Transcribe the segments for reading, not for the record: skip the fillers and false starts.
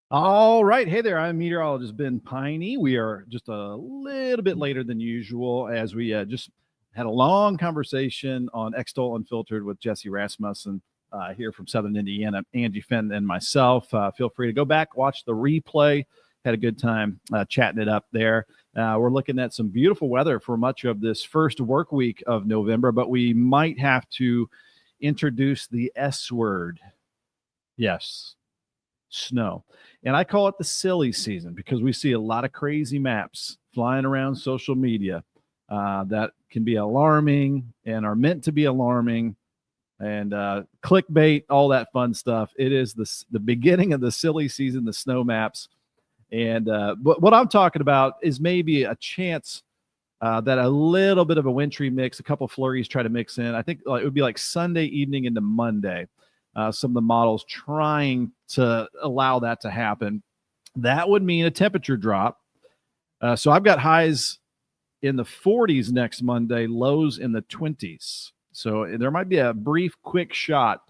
All right. Hey there. I'm meteorologist Ben Peine. We are just a little bit later than usual as we just had a long conversation on Extol Unfiltered with Jesse Rasmussen here from Southern Indiana, Angie Fenton, and myself. Feel free to go back, watch the replay. Had a good time chatting it up there. We're looking at some beautiful weather for much of this first work week of November, but we might have to introduce the S word. Yes, snow. And I call it the silly season because we see a lot of crazy maps flying around social media that can be alarming and are meant to be alarming and clickbait, all that fun stuff. It is the beginning of the silly season, the snow maps. And but what I'm talking about is maybe a chance that a little bit of a wintry mix, a couple flurries try to mix in. I think it would be like Sunday evening into Monday. Some of the models trying to allow that to happen. That would mean a temperature drop. So I've got highs in the 40s next Monday, lows in the 20s. So there might be a brief, quick shot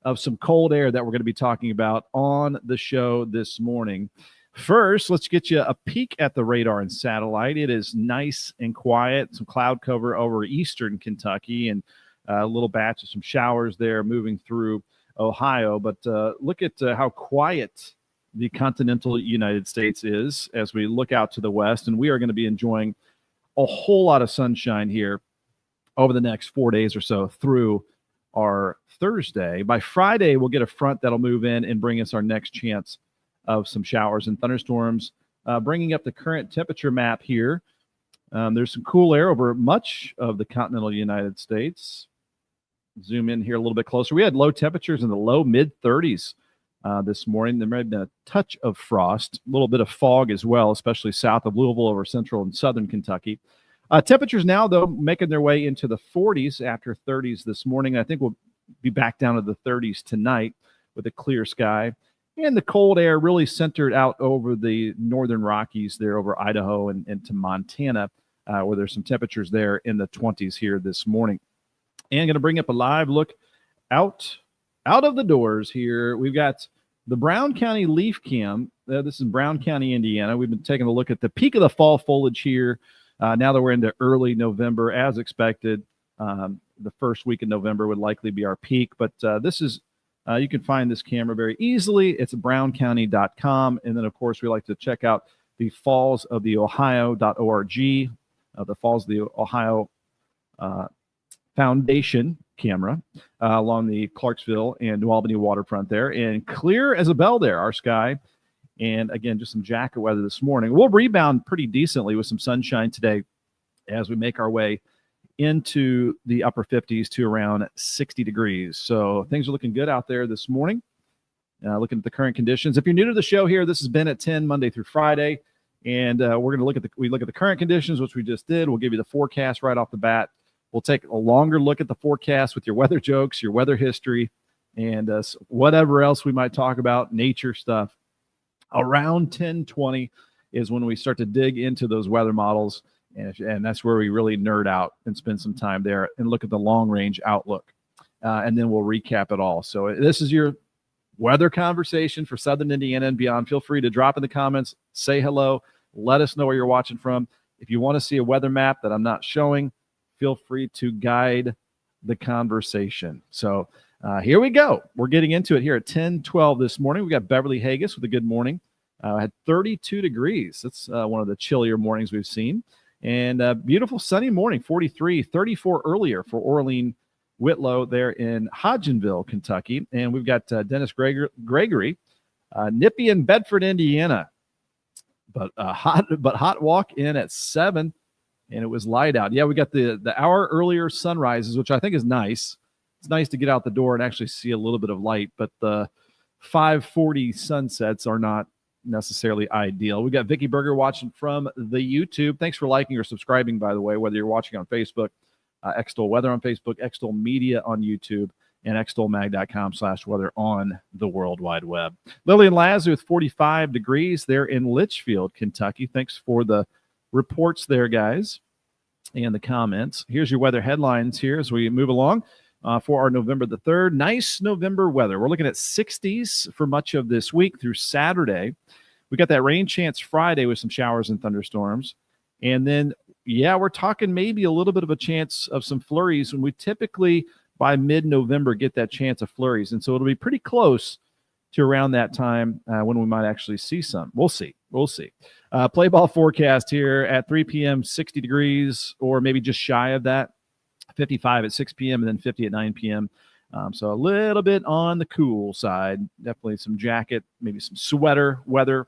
of some cold air that we're going to be talking about on the show this morning. First, let's get you a peek at the radar and satellite. It is nice and quiet, some cloud cover over eastern Kentucky and a little batch of some showers there moving through Ohio. But look at how quiet the continental United States is as we look out to the west. And we are going to be enjoying a whole lot of sunshine here over the next 4 days or so through our Thursday. By Friday, we'll get a front that'll move in and bring us our next chance of some showers and thunderstorms. Bringing up the current temperature map here. There's some cool air over much of the continental United States. Zoom in here a little bit closer. We had low temperatures in the low mid 30s this morning. There may have been a touch of frost, a little bit of fog as well, especially south of Louisville over central and southern Kentucky. Temperatures now, though, making their way into the 40s after 30s this morning. I think we'll be back down to the 30s tonight with a clear sky. And the cold air really centered out over the northern Rockies there over Idaho and to Montana, where there's some temperatures there in the 20s here this morning. And going to bring up a live look out of the doors here. We've got the Brown County Leaf Cam. This is Brown County, Indiana. We've been taking a look at the peak of the fall foliage here. Now that we're into early November, as expected, the first week in November would likely be our peak. But this is, you can find this camera very easily. It's browncounty.com. And then, of course, we like to check out the Falls of the Ohio.org, the Falls of the Ohio Foundation camera along the Clarksville and New Albany waterfront there, and clear as a bell there, our sky. And again, just some jacket weather this morning. We'll rebound pretty decently with some sunshine today as we make our way into the upper 50s to around 60 degrees. So things are looking good out there this morning. Looking at the current conditions. If you're new to the show here, this has been at 10 Monday through Friday. And we're going to look at the current conditions, which we just did. We'll give you the forecast right off the bat. We'll take a longer look at the forecast with your weather jokes, your weather history, and whatever else we might talk about, nature stuff. Around 10:20 is when we start to dig into those weather models, and that's where we really nerd out and spend some time there and look at the long-range outlook. And then we'll recap it all. So this is your weather conversation for Southern Indiana and beyond. Feel free to drop in the comments, say hello, let us know where you're watching from. If you want to see a weather map that I'm not showing, feel free to guide the conversation. So here we go. We're getting into it here at 10:12 this morning. We got Beverly Haggis with a good morning. Had 32 degrees. That's one of the chillier mornings we've seen. And beautiful sunny morning, 43, 34 earlier for Orlean Whitlow there in Hodgenville, Kentucky. And we've got Dennis Gregory, nippy in Bedford, Indiana. But hot walk in at 7. And it was light out. Yeah, we got the hour earlier sunrises, which I think is nice. It's nice to get out the door and actually see a little bit of light, but the 5:40 sunsets are not necessarily ideal. We got Vicky Berger watching from the YouTube. Thanks for liking or subscribing, by the way, whether you're watching on Facebook, Extol Weather on Facebook, Extol Media on YouTube, and extolmag.com/weather on the World Wide Web. Lillian Lazu with 45 degrees there in Litchfield, Kentucky. Thanks for the reports there, guys, and the comments. Here's your weather headlines here as we move along. for our November the 3rd. Nice November weather. We're looking at 60s for much of this week through Saturday. We got that rain chance Friday with some showers and thunderstorms. And then, we're talking maybe a little bit of a chance of some flurries when we typically by mid-November get that chance of flurries. And so it'll be pretty close to around that time when we might actually see some. We'll see. Play ball forecast here at 3 p.m., 60 degrees, or maybe just shy of that, 55 at 6 p.m. and then 50 at 9 p.m. So a little bit on the cool side. Definitely some jacket, maybe some sweater weather.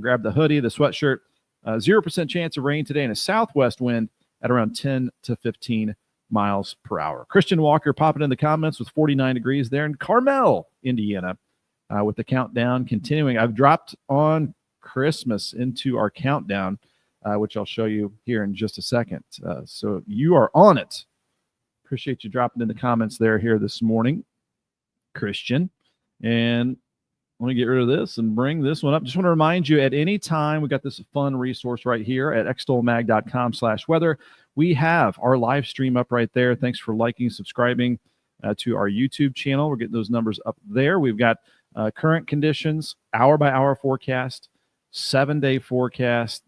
Grab the hoodie, the sweatshirt. 0% chance of rain today and a southwest wind at around 10 to 15 miles per hour. Christian Walker popping in the comments with 49 degrees there in Carmel, Indiana, with the countdown continuing. I've dropped on Christmas into our countdown, which I'll show you here in just a second. So you are on it. Appreciate you dropping in the comments there here this morning, Christian. And let me get rid of this and bring this one up. Just want to remind you at any time, we got this fun resource right here at extolmag.com/weather. We have our live stream up right there. Thanks for liking, subscribing to our YouTube channel. We're getting those numbers up there. We've got current conditions, hour-by-hour forecast, 7-day forecast,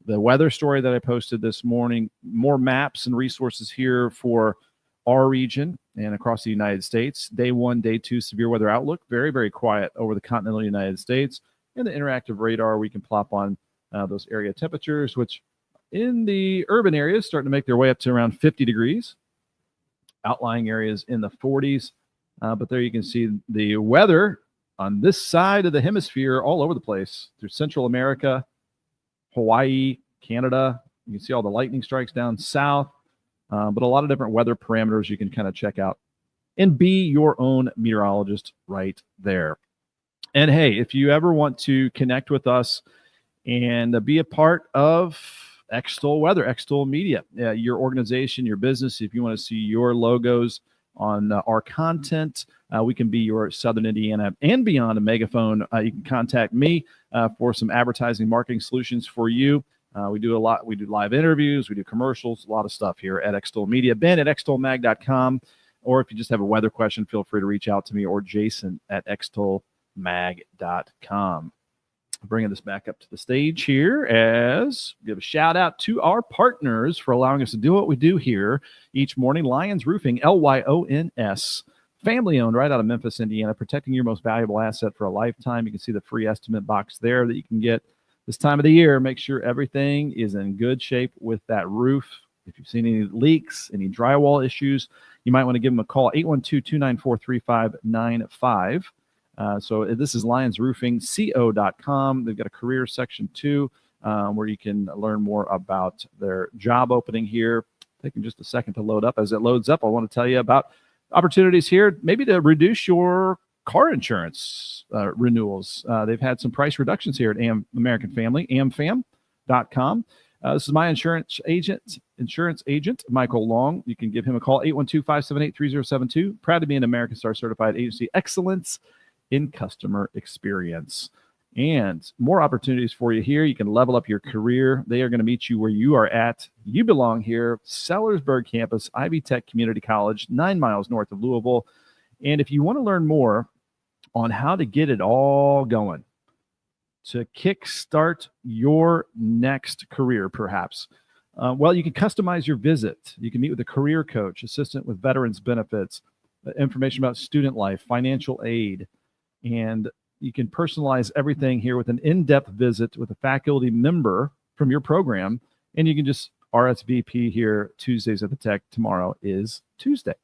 the weather story that I posted this morning, more maps and resources here for our region and across the United States. Day 1, day 2 severe weather outlook. Very, very quiet over the continental United States. And the interactive radar, we can plop on those area temperatures, which in the urban areas starting to make their way up to around 50 degrees. Outlying areas in the 40s. But there you can see the weather on this side of the hemisphere all over the place through Central America, Hawaii, Canada. You can see all the lightning strikes down south, but a lot of different weather parameters you can kind of check out and be your own meteorologist right there. And hey, if you ever want to connect with us and be a part of Extol Weather, Extol Media, your organization, your business, if you want to see your logos on our content, we can be your Southern Indiana and beyond a megaphone. You can contact me for some advertising marketing solutions for you. We do a lot. We do live interviews. We do commercials, a lot of stuff here at Extol Media. Ben at extolmag.com. Or if you just have a weather question, feel free to reach out to me or Jason at extolmag.com. Bringing this back up to the stage here as give a shout out to our partners for allowing us to do what we do here each morning. Lyons Roofing, Lyons, family owned right out of Memphis, Indiana, protecting your most valuable asset for a lifetime. You can see the free estimate box there that you can get this time of the year. Make sure everything is in good shape with that roof. If you've seen any leaks, any drywall issues, you might want to give them a call, 812-294-3595. So this is LyonsRoofingCO.com. They've got a career section too, where you can learn more about their job opening here. Taking just a second to load up. As it loads up, I want to tell you about opportunities here, maybe to reduce your car insurance renewals. They've had some price reductions here at American Family, amfam.com. This is my insurance agent, Michael Long. You can give him a call, 812-578-3072. Proud to be an American Star Certified Agency Excellence in Customer Experience. And more opportunities for you here. You can level up your career. They are going to meet you where you are at. You belong here. Sellersburg campus, Ivy Tech Community College, 9 miles north of Louisville. And if you want to learn more on how to get it all going, to kickstart your next career, perhaps, well, you can customize your visit. You can meet with a career coach, assistant with veterans benefits, information about student life, financial aid, and you can personalize everything here with an in-depth visit with a faculty member from your program, and you can just RSVP here Tuesdays at the Tech. Tomorrow is Tuesday.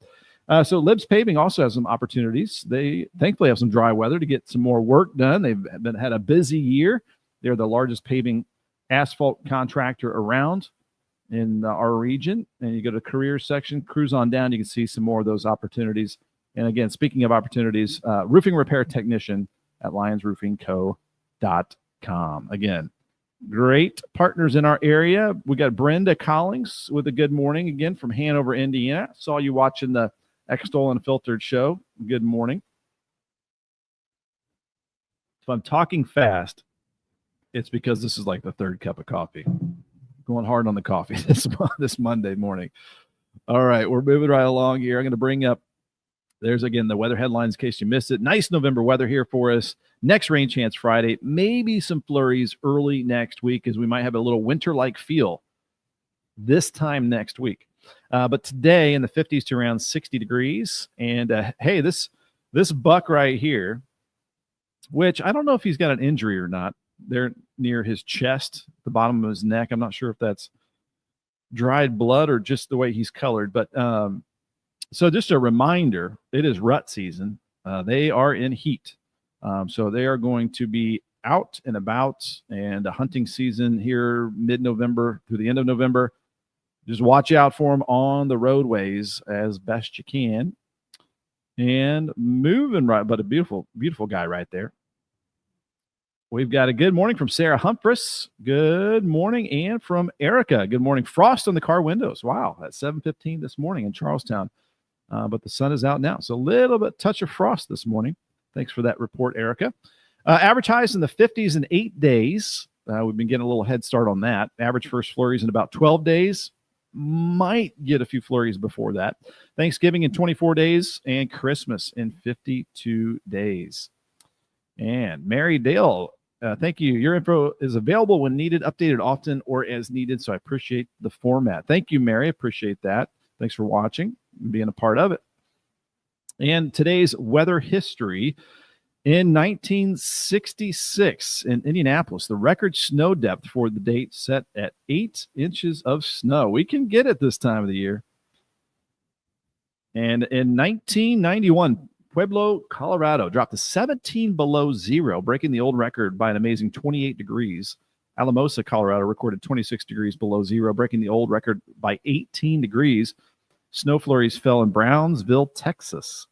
So Libs Paving also has some opportunities. They thankfully have some dry weather to get some more work done. They've had a busy year. They're the largest paving asphalt contractor around in our region. And you go to the career section, cruise on down, you can see some more of those opportunities. And again, speaking of opportunities, roofing repair technician at LyonsRoofingCo.com. Again, great partners in our area. We got Brenda Collings with a good morning again from Hanover, Indiana. Saw you watching the Extol Unfiltered show. Good morning. If I'm talking fast, it's because this is like the third cup of coffee. Going hard on the coffee this Monday morning. All right, we're moving right along here. I'm going to bring up There's, again, the weather headlines in case you missed it. Nice November weather here for us. Next rain chance Friday. Maybe some flurries early next week as we might have a little winter-like feel this time next week. But today in the 50s to around 60 degrees. And, hey, this buck right here, which I don't know if he's got an injury or not. They're near his chest, the bottom of his neck. I'm not sure if that's dried blood or just the way he's colored. But so just a reminder, it is rut season. They are in heat. So they are going to be out and about, and a hunting season here mid-November through the end of November. Just watch out for them on the roadways as best you can. And moving right, but a beautiful, beautiful guy right there. We've got a good morning from Sarah Humphreys. Good morning. And from Erica. Good morning. Frost on the car windows. Wow. At 7:15 this morning in Charlestown. But the sun is out now. So a little bit touch of frost this morning. Thanks for that report, Erica. Average highs in the 50s in 8 days. We've been getting a little head start on that. Average first flurries in about 12 days. Might get a few flurries before that. Thanksgiving in 24 days and Christmas in 52 days. And Mary Dale, thank you. Your info is available when needed, updated often or as needed. So I appreciate the format. Thank you, Mary. Appreciate that. Thanks for watching and being a part of it. And today's weather history. In 1966 in Indianapolis, the record snow depth for the date set at 8 inches of snow. We can get it this time of the year. And in 1991, Pueblo, Colorado dropped to 17 below zero, breaking the old record by an amazing 28 degrees. Alamosa, Colorado recorded 26 degrees below zero, breaking the old record by 18 degrees. Snow flurries fell in Brownsville, Texas.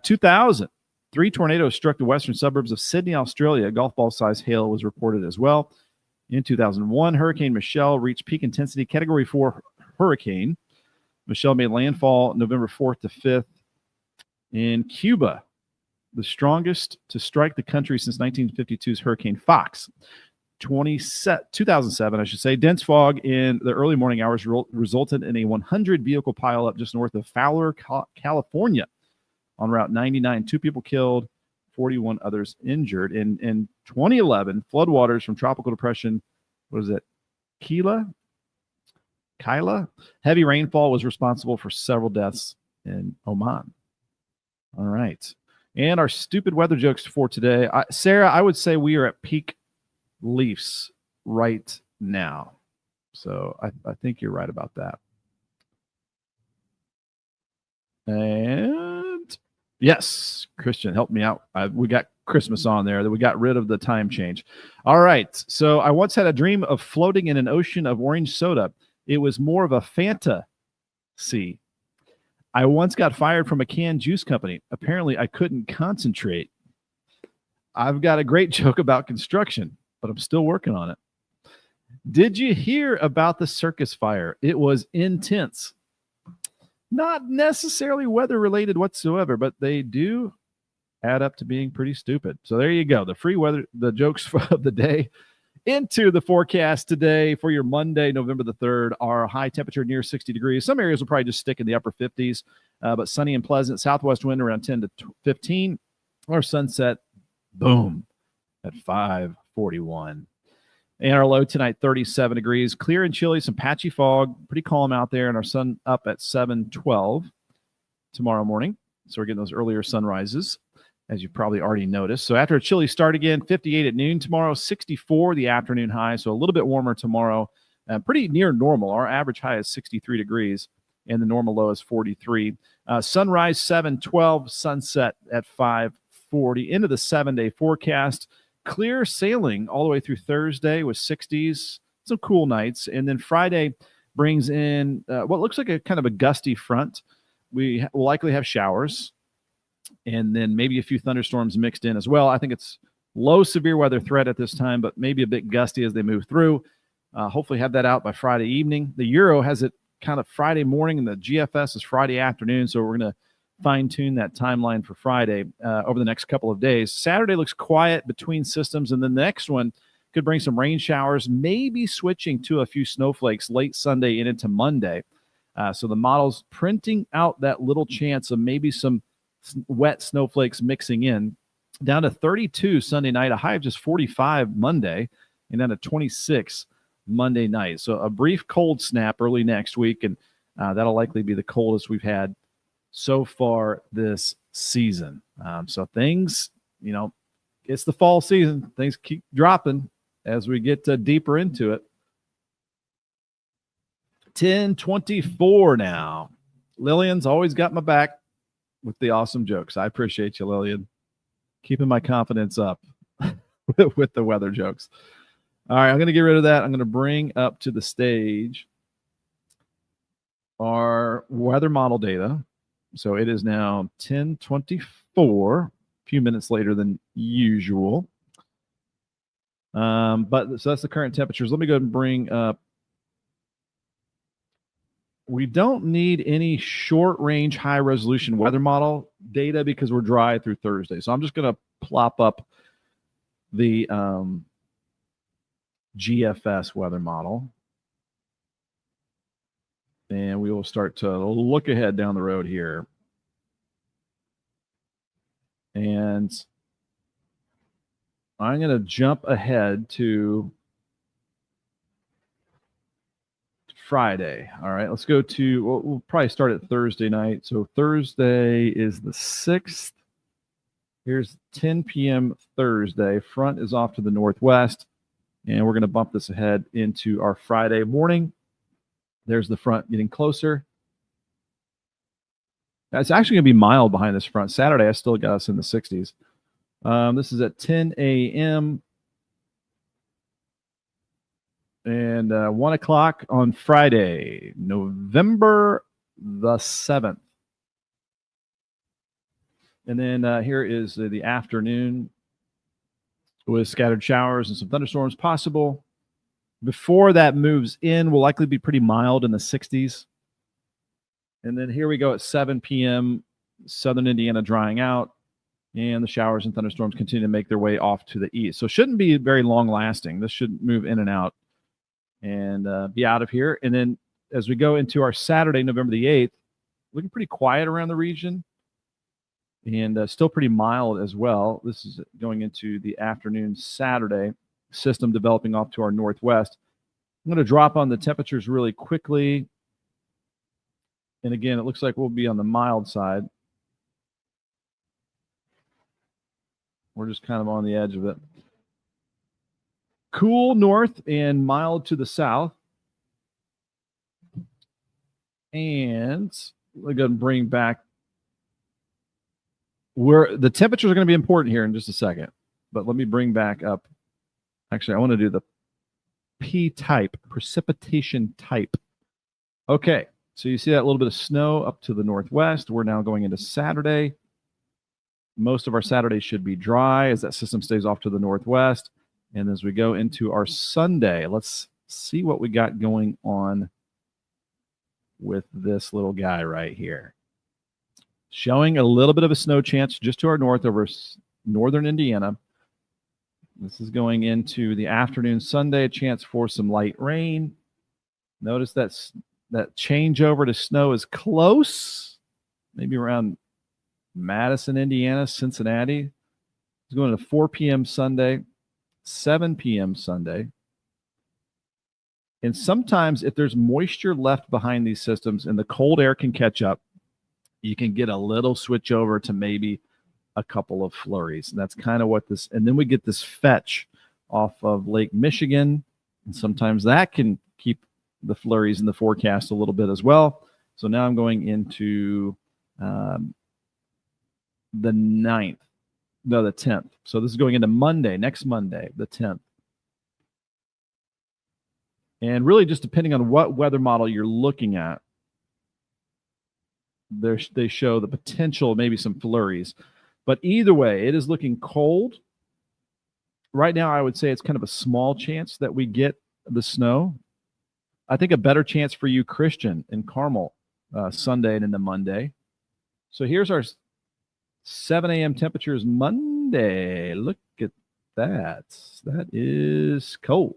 2000. 3 tornadoes struck the western suburbs of Sydney, Australia. Golf ball-sized hail was reported as well. In 2001, Hurricane Michelle reached peak intensity Category 4 hurricane. Michelle made landfall November 4th to 5th in Cuba, the strongest to strike the country since 1952's Hurricane Fox. 2007, I should say. Dense fog in the early morning hours resulted in a 100-vehicle pileup just north of Fowler, California. On Route 99, 2 people killed, 41 others injured. In 2011, floodwaters from tropical depression, what is it, Kyla? Heavy rainfall was responsible for several deaths in Oman. All right. And our stupid weather jokes for today. Sarah, I would say we are at peak Leafs right now. So I think you're right about that. And yes, Christian, help me out. We got Christmas on there, that we got rid of the time change. All right. So I once had a dream of floating in an ocean of orange soda. It was more of a fantasy. I once got fired from a canned juice company. Apparently, I couldn't concentrate. I've got a great joke about construction, but I'm still working on it. Did you hear about the circus fire? It was intense. Not necessarily weather-related whatsoever, but they do add up to being pretty stupid. So there you go. The free weather, the jokes of the day. Into the forecast today for your Monday, November the 3rd, our high temperature near 60 degrees. Some areas will probably just stick in the upper 50s, but sunny and pleasant. Southwest wind around 10 to 15. Our sunset, boom, at 5:41. And our low tonight, 37 degrees. Clear and chilly, some patchy fog. Pretty calm out there, and our sun up at 7:12 tomorrow morning. So we're getting those earlier sunrises, as you've probably already noticed. So after a chilly start again, 58 at noon tomorrow, 64 the afternoon high. So a little bit warmer tomorrow, pretty near normal. Our average high is 63 degrees, and the normal low is 43. Sunrise 7:12, sunset at 5:40. Into the 7-day forecast. Clear sailing all the way through Thursday with 60s, some cool nights. And then Friday brings in what looks like a kind of a gusty front. We will likely have showers and then maybe a few thunderstorms mixed in as well. I think it's low severe weather threat at this time, but maybe a bit gusty as they move through. Hopefully have that out by Friday evening. The Euro has it kind of Friday morning, and the GFS is Friday afternoon. So we're going to fine-tune that timeline for Friday over the next couple of days. Saturday looks quiet between systems, and then the next one could bring some rain showers, maybe switching to a few snowflakes late Sunday and into Monday. So the model's printing out that little chance of maybe some wet snowflakes mixing in. Down to 32 Sunday night, a high of just 45 Monday, and then a 26 Monday night. So a brief cold snap early next week, and that'll likely be the coldest we've had so far this season. So things, it's the fall season. Things keep dropping as we get deeper into it. 10:24 now. Lillian's always got my back with the awesome jokes. I appreciate you, Lillian, keeping my confidence up with the weather jokes. All right, I'm going to get rid of that. I'm going to bring up to the stage our weather model data. So it is now 10:24, a few minutes later than usual. So that's the current temperatures. Let me go ahead and bring up. We don't need any short-range, high-resolution weather model data because we're dry through Thursday. So I'm just going to plop up the GFS weather model. And we will start to look ahead down the road here. And I'm going to jump ahead to Friday. All right, let's go to, we'll probably start at Thursday night. So Thursday is the 6th. Here's 10 p.m. Thursday. Front is off to the northwest. And we're going to bump this ahead into our Friday morning. There's the front getting closer. It's actually going to be mild behind this front. Saturday, I still got us in the 60s. This is at 10 a.m. and 1 o'clock on Friday, November the 7th. And then here is the afternoon with scattered showers and some thunderstorms possible. Before that moves in, will likely be pretty mild in the 60s. And then here we go at 7 p.m., southern Indiana drying out, and the showers and thunderstorms continue to make their way off to the east. So it shouldn't be very long lasting. This should move in and out and be out of here. And then as we go into our Saturday, November the 8th, looking pretty quiet around the region and still pretty mild as well. This is going into the afternoon Saturday. System developing off to our northwest. I'm going to drop on the temperatures really quickly. And again, it looks like we'll be on the mild side. We're just kind of on the edge of it. Cool north and mild to the south. And we're going to bring back where the temperatures are going to be important here in just a second. But let me bring back up. Actually, I want to do the P-type, precipitation type. Okay, so you see that little bit of snow up to the northwest. We're now going into Saturday. Most of our Saturdays should be dry as that system stays off to the northwest. And as we go into our Sunday, let's see what we got going on with this little guy right here. Showing a little bit of a snow chance just to our north over northern Indiana. This is going into the afternoon Sunday, a chance for some light rain. Notice that changeover to snow is close, maybe around Madison, Indiana, Cincinnati. It's going to 4 p.m. Sunday, 7 p.m. Sunday. And sometimes if there's moisture left behind these systems and the cold air can catch up, you can get a little switch over to maybe a couple of flurries. And that's kind of what this, and then we get this fetch off of Lake Michigan. And sometimes that can keep the flurries in the forecast a little bit as well. So now I'm going into the 9th, no, the 10th. So this is going into Monday, next Monday, the 10th. And really just depending on what weather model you're looking at, they show the potential of maybe some flurries. But either way, it is looking cold. Right now, I would say it's kind of a small chance that we get the snow. I think a better chance for you, Christian, in Carmel, Sunday and into Monday. So here's our 7 a.m. temperatures Monday. Look at that. That is cold.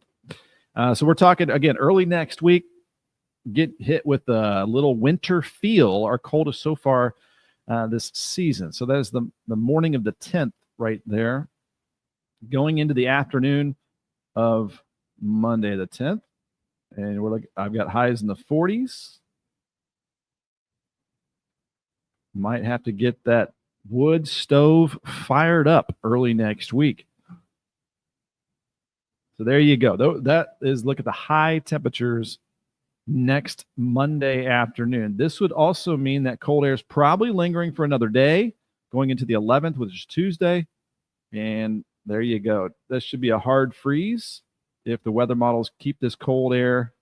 So we're talking, again, early next week. get hit with a little winter feel, our coldest so far this season. So that is the morning of the 10th right there, going into the afternoon of Monday the 10th. And I've got highs in the 40s. Might have to get that wood stove fired up early next week. So there you go. That is, look at the high temperatures next Monday afternoon. This would also mean that cold air is probably lingering for another day, going into the 11th, which is Tuesday. And there you go. This should be a hard freeze if the weather models keep this cold air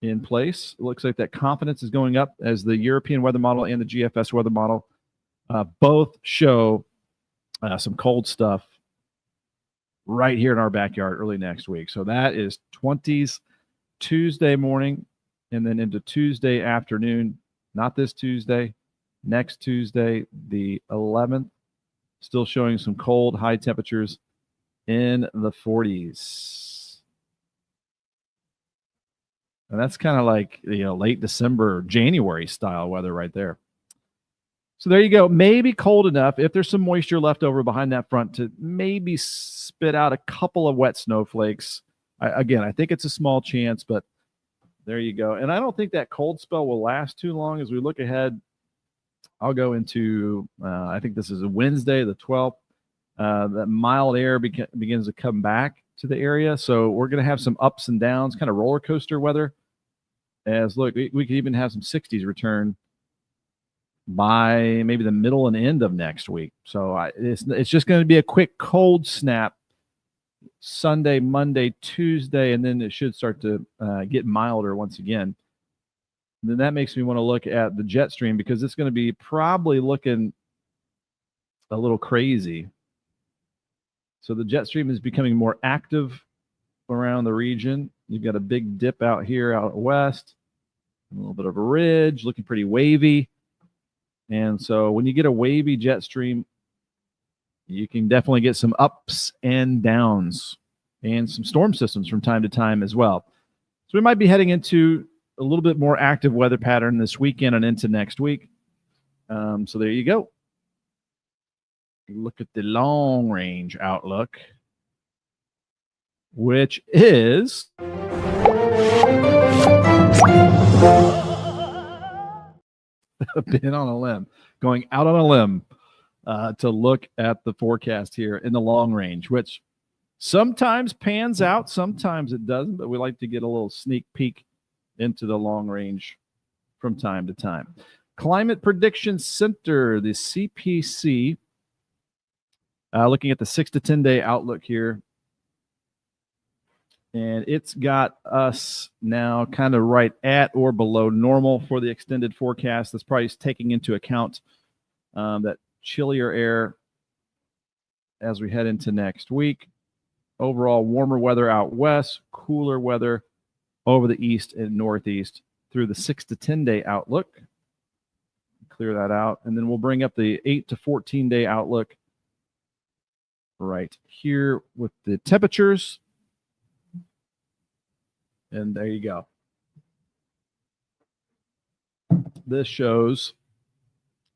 in place. It looks like that confidence is going up as the European weather model and the GFS weather model both show some cold stuff right here in our backyard early next week. So that is 20s Tuesday morning and then into Tuesday afternoon. Not this Tuesday, next Tuesday, the 11th, still showing some cold, high temperatures in the 40s. And that's kind of like, late December, January style weather right there. So there you go. Maybe cold enough, if there's some moisture left over behind that front, to maybe spit out a couple of wet snowflakes. Again, I think it's a small chance, but there you go. And I don't think that cold spell will last too long. As we look ahead, I'll go into, I think this is a Wednesday, the 12th. That mild air begins to come back to the area. So we're going to have some ups and downs, kind of roller coaster weather. As look, we could even have some 60s return by maybe the middle and end of next week. So it's just going to be a quick cold snap Sunday, Monday, Tuesday, and then it should start to get milder once again. And then that makes me want to look at the jet stream, because it's going to be probably looking a little crazy. So the jet stream is becoming more active around the region. You've got a big dip out here out west, a little bit of a ridge, looking pretty wavy. And so when you get a wavy jet stream, you can definitely get some ups and downs and some storm systems from time to time as well. So we might be heading into a little bit more active weather pattern this weekend and into next week. So there you go. Look at the long range outlook, which is been on a limb, going out on a limb to look at the forecast here in the long range, which sometimes pans out, sometimes it doesn't, but we like to get a little sneak peek into the long range from time to time. Climate Prediction Center, the CPC, looking at the 6 to 10 day outlook here. And it's got us now kind of right at or below normal for the extended forecast. That's probably taking into account that chillier air as we head into next week. Overall, warmer weather out west, cooler weather over the east and northeast through the 6 to 10 day outlook. Clear that out. And then we'll bring up the 8 to 14 day outlook right here with the temperatures. And there you go. This shows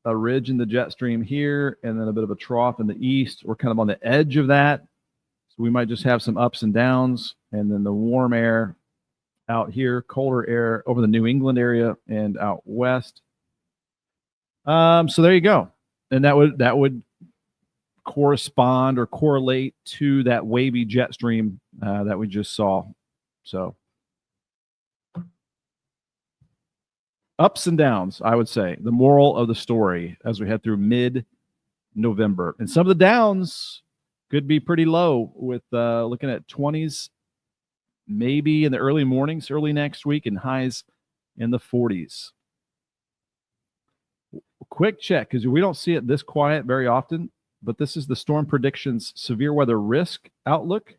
a ridge in the jet stream here and then a bit of a trough in the east. We're kind of on the edge of that. So we might just have some ups and downs, and then the warm air out here, colder air over the New England area and out west. So there you go. And that would correspond or correlate to that wavy jet stream that we just saw. So ups and downs, I would say, the moral of the story as we head through mid-November. And some of the downs could be pretty low with looking at 20s, maybe in the early mornings, early next week, and highs in the 40s. Quick check, because we don't see it this quiet very often, but this is the Storm Predictions Severe Weather Risk Outlook,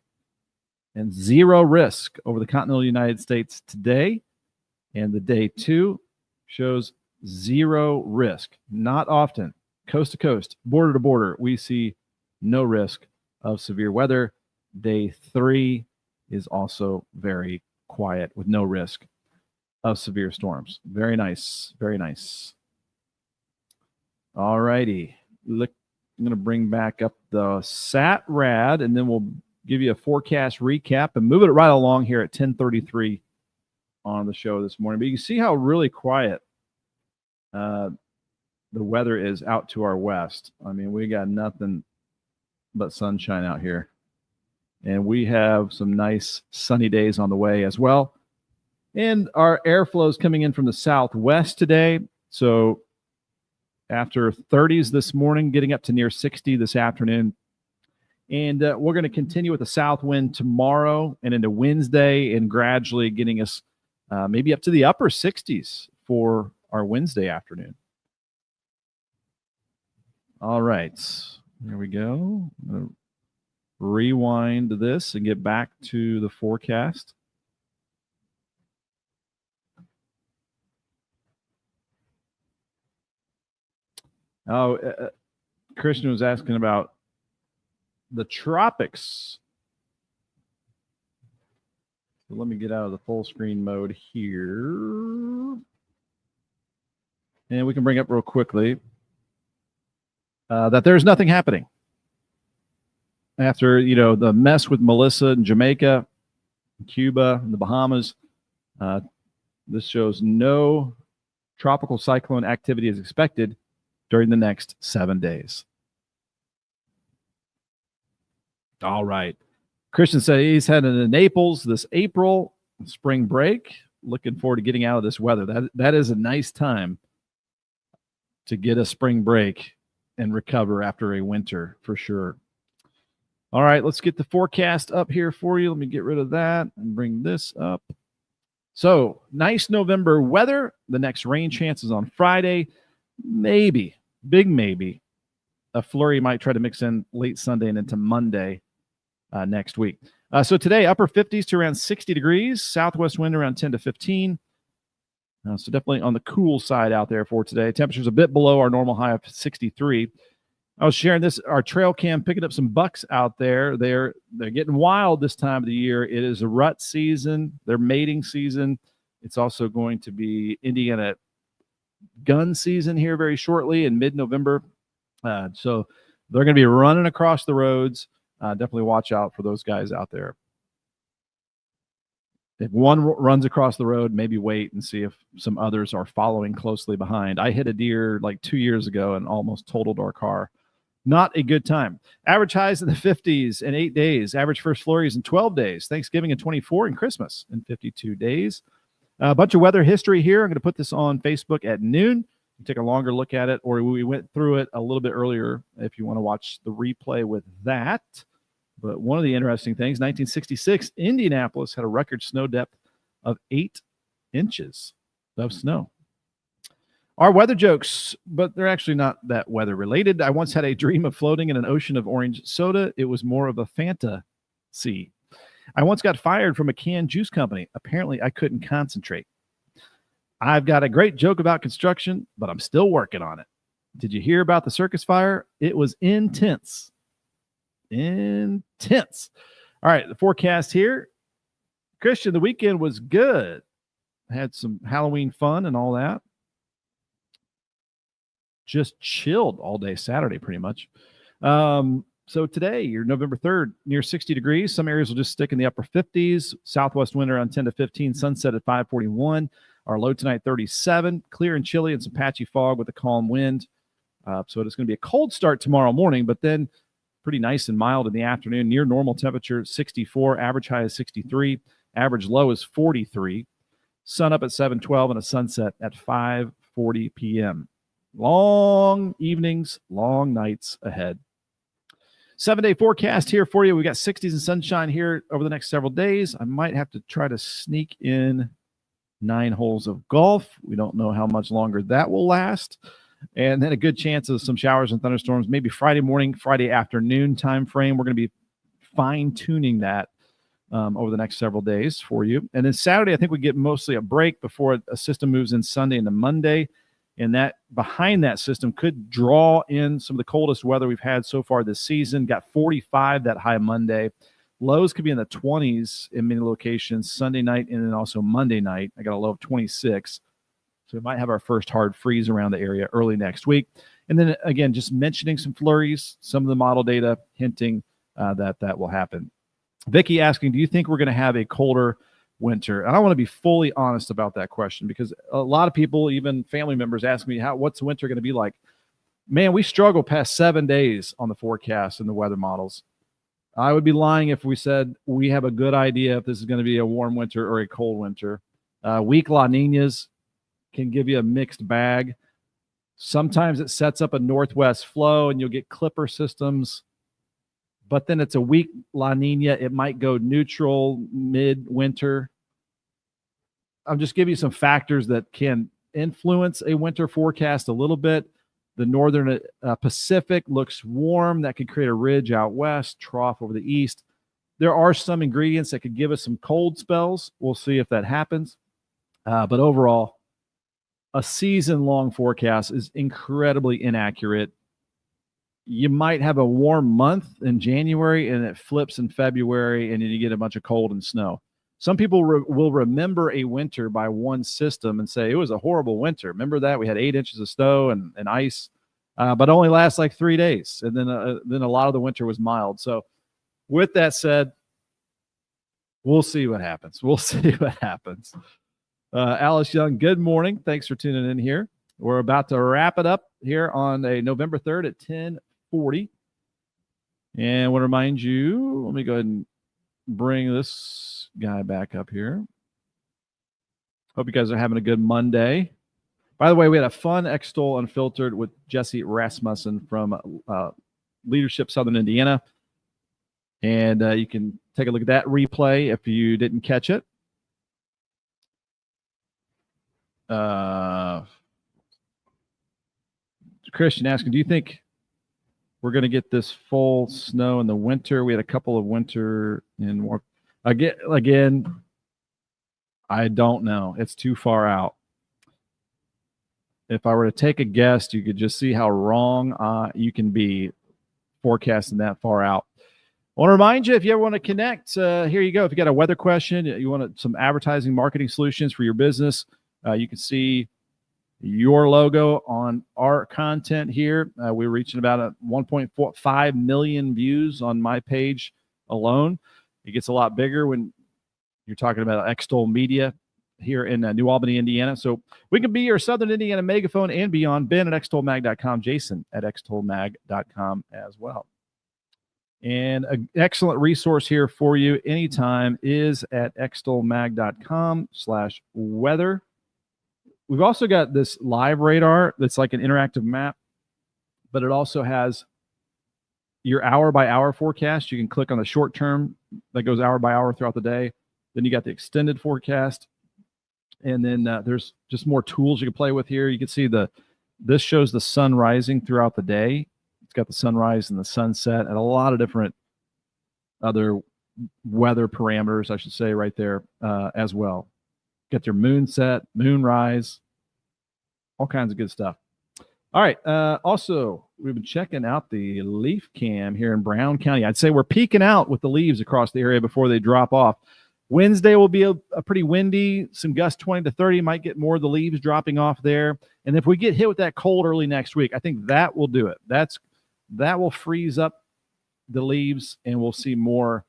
and 0 risk over the continental United States today. And the day 2 shows 0 risk. Not often, coast to coast, border to border, we see no risk of severe weather. Day 3 is also very quiet with no risk of severe storms. Very nice. Very nice. All righty. Look, I'm going to bring back up the sat rad, and then we'll give you a forecast recap and move it right along here at 10:33 on the show this morning. But you can see how really quiet the weather is out to our west. I mean, we got nothing but sunshine out here. And we have some nice sunny days on the way as well. And our airflow is coming in from the southwest today. So after 30s this morning, getting up to near 60 this afternoon. And we're going to continue with the south wind tomorrow and into Wednesday, and gradually getting us maybe up to the upper 60s for our Wednesday afternoon. All right. There we go. I'm going to rewind this and get back to the forecast. Oh, Christian was asking about the tropics. So let me get out of the full screen mode here. And we can bring up real quickly that there's nothing happening. After, the mess with Melissa in Jamaica, Cuba, and the Bahamas, this shows no tropical cyclone activity is expected during the next 7 days. All right. Christian said he's headed to Naples this April, spring break. Looking forward to getting out of this weather. That is a nice time to get a spring break and recover after a winter for sure. All right, let's get the forecast up here for you. Let me get rid of that and bring this up. So, nice November weather. The next rain chances on Friday. Maybe, big maybe, a flurry might try to mix in late Sunday and into Monday next week. So today, upper 50s to around 60 degrees. Southwest wind around 10 to 15. So definitely on the cool side out there for today. Temperatures a bit below our normal high of 63. I was sharing this, our trail cam, picking up some bucks out there. They're getting wild this time of the year. It is a rut season. Their mating season. It's also going to be Indiana gun season here very shortly in mid-November. So they're going to be running across the roads. Definitely watch out for those guys out there. If one runs across the road, maybe wait and see if some others are following closely behind. I hit a deer like 2 years ago and almost totaled our car. Not a good time. Average highs in the 50s in 8 days. Average first flurries in 12 days. Thanksgiving in 24 and Christmas in 52 days. A bunch of weather history here. I'm going to put this on Facebook at noon. You take a longer look at it, or we went through it a little bit earlier if you want to watch the replay with that. But one of the interesting things, 1966, Indianapolis had a record snow depth of 8 inches of snow. Our weather jokes, but they're actually not that weather related. I once had a dream of floating in an ocean of orange soda. It was more of a fantasy. I once got fired from a canned juice company. Apparently, I couldn't concentrate. I've got a great joke about construction, but I'm still working on it. Did you hear about the circus fire? It was intense. Intense. All right, the forecast here. Christian, the weekend was good. Had some Halloween fun and all that. Just chilled all day Saturday, pretty much. So today, you're November 3rd, near 60 degrees. Some areas will just stick in the upper 50s. Southwest wind around 10 to 15. Sunset at 5:41. Our low tonight, 37. Clear and chilly and some patchy fog with a calm wind. So it's going to be a cold start tomorrow morning, but then pretty nice and mild in the afternoon. Near normal temperature, 64. Average high is 63. Average low is 43. Sun up at 7:12 and a sunset at 5:40 p.m. Long evenings, long nights ahead. 7-day forecast here for you. We got 60s and sunshine here over the next several days. I might have to try to sneak in 9 holes of golf. We don't know how much longer that will last. And then a good chance of some showers and thunderstorms, maybe Friday morning, Friday afternoon time frame. We're going to be fine-tuning that over the next several days for you. And then Saturday, I think we get mostly a break before a system moves in Sunday into Monday. And that behind that system could draw in some of the coldest weather we've had so far this season. Got 45 that high Monday. Lows could be in the 20s in many locations Sunday night and then also Monday night. I got a low of 26. So we might have our first hard freeze around the area early next week. And then again, just mentioning some flurries, some of the model data hinting that will happen. Vicky asking, do you think we're going to have a colder winter? And I want to be fully honest about that question because a lot of people, even family members, ask me, what's winter going to be like? Man, we struggle past 7 days on the forecast and the weather models. I would be lying if we said we have a good idea if this is going to be a warm winter or a cold winter. Weak La Ninas can give you a mixed bag. Sometimes it sets up a northwest flow and you'll get clipper systems, but then it's a weak La Nina. It might go neutral mid-winter. I'll just give you some factors that can influence a winter forecast a little bit. The northern Pacific looks warm. That could create a ridge out west, trough over the east. There are some ingredients that could give us some cold spells. We'll see if that happens. But overall, a season-long forecast is incredibly inaccurate. You might have a warm month in January, and it flips in February, and then you get a bunch of cold and snow. Some people will remember a winter by one system and say, it was a horrible winter. Remember that? We had 8 inches of snow and ice, but only lasts like 3 days. And then a lot of the winter was mild. So with that said, we'll see what happens. We'll see what happens. Alice Young, good morning. Thanks for tuning in here. We're about to wrap it up here on a November 3rd at 10:40. And I want to remind you, let me go ahead and bring this guy back up here. Hope you guys are having a good Monday. By the way, we had a fun Extol Unfiltered with Jesse Rasmussen from Leadership Southern Indiana. And you can take a look at that replay if you didn't catch it. Christian asking, do you think we're going to get this full snow in the winter? We had a couple of winter in more. Again, I don't know. It's too far out. If I were to take a guess, you could just see how wrong you can be forecasting that far out. I want to remind you, if you ever want to connect, here you go. If you got a weather question, you want some advertising marketing solutions for your business, you can see your logo on our content here. We're reaching about 1.5 million views on my page alone. It gets a lot bigger when you're talking about Extol Media here in New Albany, Indiana. So we can be your Southern Indiana megaphone and beyond. Ben at extolmag.com, Jason at extolmag.com as well. And an excellent resource here for you anytime is at extolmag.com/weather. We've also got this live radar that's like an interactive map, but it also has your hour by hour forecast. You can click on the short term that goes hour by hour throughout the day. Then you got the extended forecast. And then there's just more tools you can play with here. You can see this shows the sun rising throughout the day. It's got the sunrise and the sunset and a lot of different other weather parameters, I should say, right there as well. Get your moon set, moon rise, all kinds of good stuff. All right. Also, we've been checking out the leaf cam here in Brown County. I'd say we're peaking out with the leaves across the area before they drop off. Wednesday will be a pretty windy, some gusts 20 to 30, might get more of the leaves dropping off there. And if we get hit with that cold early next week, I think that will do it. That will freeze up the leaves, and we'll see more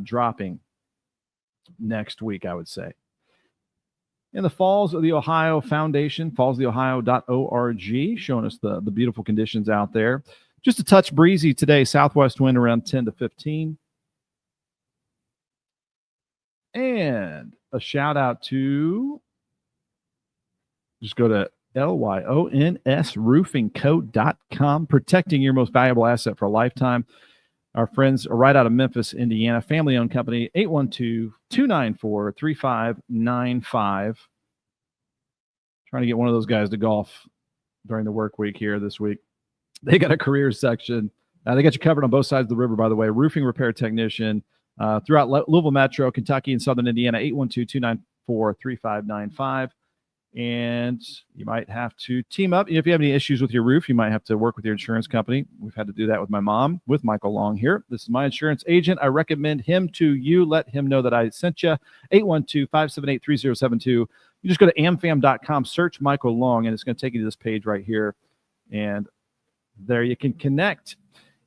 dropping next week, I would say. In the Falls of the Ohio Foundation, fallsoftheohio.org, showing us the beautiful conditions out there. Just a touch breezy today, southwest wind around 10 to 15. And a shout out to, just go to lyonsroofingco.com, protecting your most valuable asset for a lifetime. Our friends are right out of Memphis, Indiana, family-owned company, 812-294-3595. Trying to get one of those guys to golf during the work week here this week. They got a careers section. They got you covered on both sides of the river, by the way. Roofing repair technician throughout Louisville Metro, Kentucky, and Southern Indiana, 812-294-3595. and you might have to team up. If you have any issues with your roof, you might have to work with your insurance company. We've had to do that with my mom, with Michael Long here. This is my insurance agent. I recommend him to you. Let him know that I sent you. 812-578-3072. You just go to amfam.com, search Michael Long, and it's going to take you to this page right here. And there you can connect.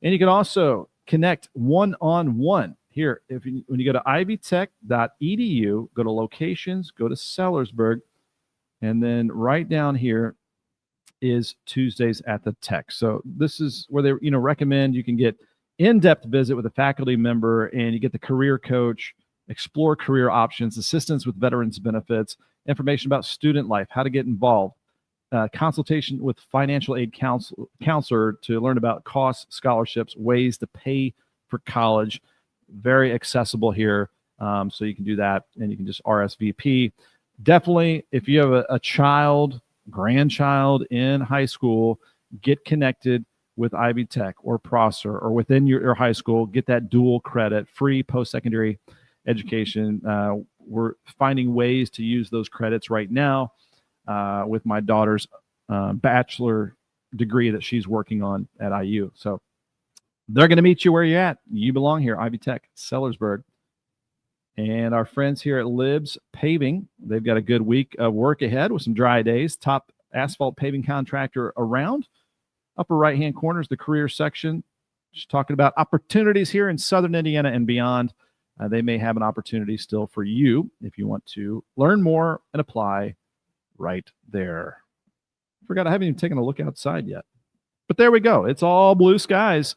And you can also connect one-on-one. Here, when you go to ivytech.edu, go to locations, go to Sellersburg, and then right down here is Tuesdays at the Tech. So this is where they recommend you can get in-depth visit with a faculty member, and you get the career coach, explore career options, assistance with veterans benefits, information about student life, how to get involved, consultation with financial aid counselor to learn about costs, scholarships, ways to pay for college. Very accessible here. So you can do that, and you can just RSVP. Definitely, if you have a child, grandchild in high school, get connected with Ivy Tech or Prosser or within your high school. Get that dual credit, free post-secondary education. We're finding ways to use those credits right now with my daughter's bachelor degree that she's working on at IU. So they're going to meet you where you're at. You belong here, Ivy Tech, Sellersburg. And our friends here at Libs Paving, they've got a good week of work ahead with some dry days. Top asphalt paving contractor around. Upper right-hand corner is the career section. Just talking about opportunities here in Southern Indiana and beyond. They may have an opportunity still for you if you want to learn more and apply right there. Forgot I haven't even taken a look outside yet. But there we go. It's all blue skies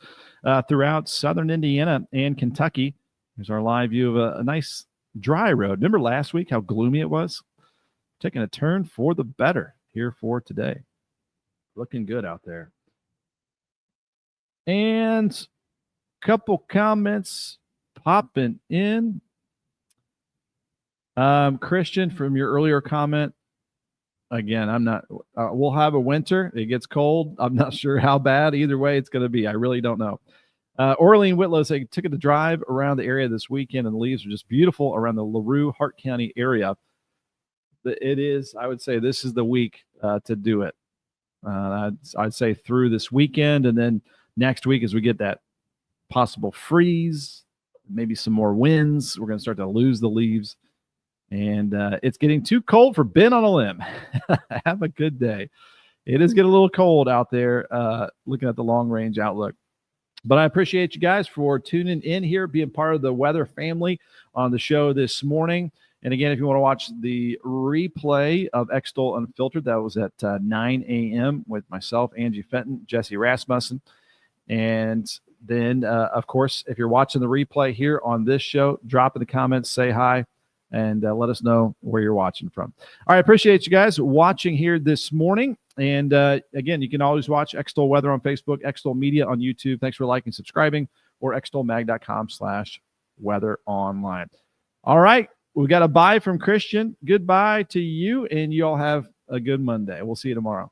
throughout Southern Indiana and Kentucky. Here's our live view of a nice dry road. Remember last week how gloomy it was? Taking a turn for the better here for today. Looking good out there. And a couple comments popping in. Christian, from your earlier comment, again, I'm not, we'll have a winter. It gets cold. I'm not sure how bad. Either way it's going to be. I really don't know. Orlean Whitlow saying, took it to drive around the area this weekend, and the leaves are just beautiful around the LaRue, Hart County area. It is, I would say, this is the week to do it. I'd say through this weekend, and then next week as we get that possible freeze, maybe some more winds, we're going to start to lose the leaves. And it's getting too cold for Ben on a limb. Have a good day. It is getting a little cold out there looking at the long-range outlook. But I appreciate you guys for tuning in here, being part of the weather family on the show this morning. And again, if you want to watch the replay of Extol Unfiltered, that was at 9 a.m. with myself, Angie Fenton, Jesse Rasmussen. And then, of course, if you're watching the replay here on this show, drop in the comments, say hi, and let us know where you're watching from. All right, appreciate you guys watching here this morning. And again, you can always watch Extol Weather on Facebook, Extol Media on YouTube. Thanks for liking, subscribing, or extolmag.com/weather online. All right, we got a bye from Christian. Goodbye to you, and you all have a good Monday. We'll see you tomorrow.